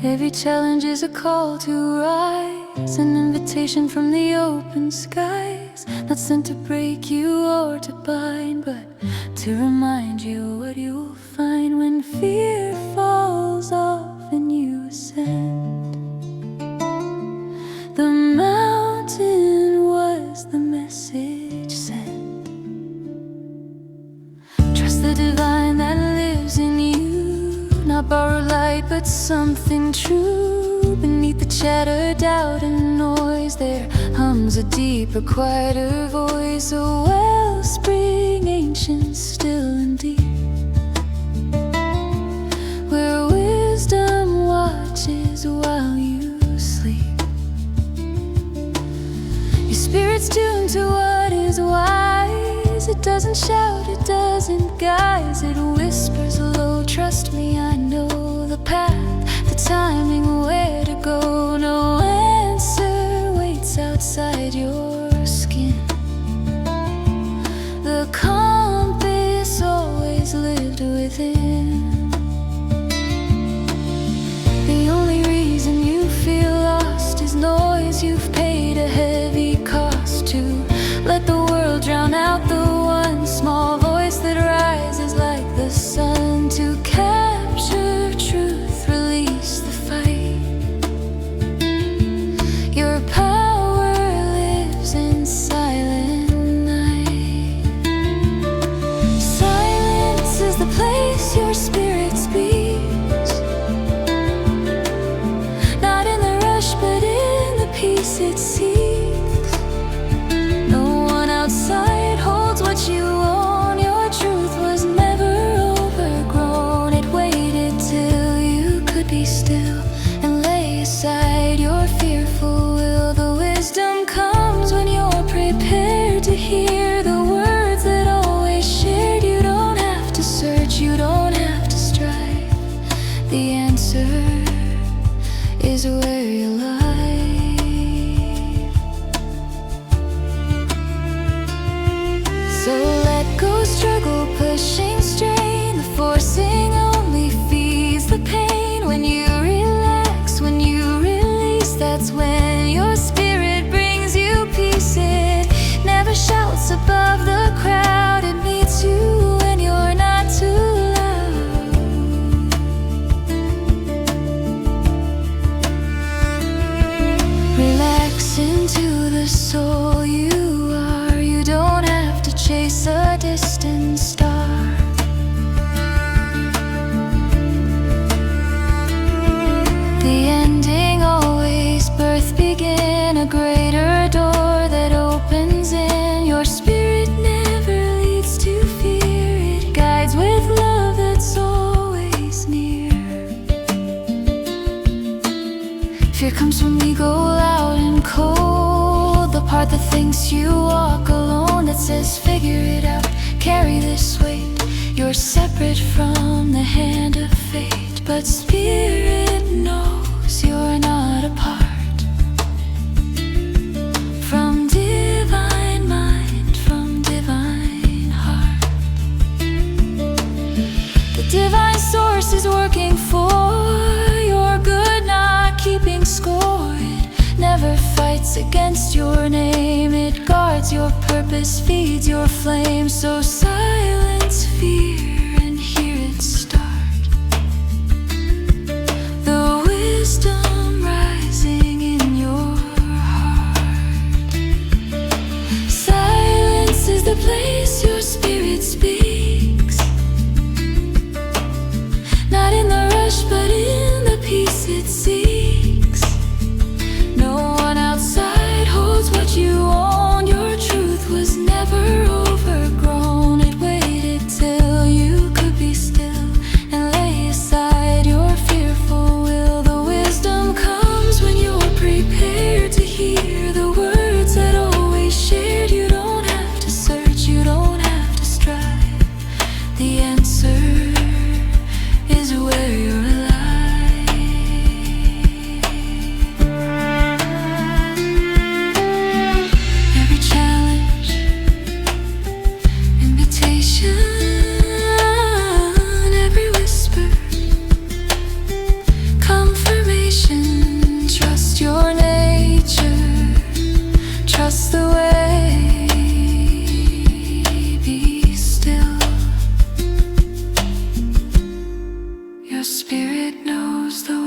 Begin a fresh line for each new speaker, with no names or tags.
Every challenge is a call to rise, an invitation from the open skies, not sent to break you or to bind, but to remind you what you'll find when fear falls off and you ascend. The mountain was the message sent. Trust the divine that lives in you, not borrowed light but something true. Beneath the chatter, doubt and noise, there hums a deeper, quieter voice, a wellspring ancient, still and deep, where wisdom watches while you sleep. Your spirit's tuned to what is wise. It doesn't shout, it doesn't guise, it whispers low, trust me, I know the path, the timing, where to go. No answer waits outside your skin. The compass always lived within. The only reason you feel lost is noise. You've paid a heavy cost to let the world drown out the one small voice that rises like the sun. To capture truth, release the fight. Your power lives in silent night. Silence is the place your spirit speaks, not in the rush but in the peace it seeks. No one outside holds what you own. Your truth was never overgrown. It waited till you could be still and lay aside your fearful will. The wisdom comes when you're prepared to hear the words that always shared. You don't have to search, you don't have to strive. The answer is where you lie. So let go, struggle, pushing, strain. The forcing only feeds the pain. When you relax, when you release, that's when your spirit brings you peace. It never shouts above the crowd. It meets you when you're not too loud. Relax into the soul you are. You don't have to chase a distant star. The ending always birth begin, a greater door that opens in. Your spirit never leads to fear. It guides with love that's always near. Fear comes from ego, loud and cold, the part that thinks you walk alone, that says figure it out, carry this weight. You're separate from the hand of fate, but spirit knows you're not apart from divine mind, from divine heart. The divine source is working for your good, not keeping score. It never fights against your name. It guards your purpose, feeds your flame. So silence fear and hear it start. The wisdom rising in your heart. Silence is the place your spirit speaks, not in the rush but in the peace it seeks. No one outside holds what you own. Your truth was never overgrown. It waited till you it knows the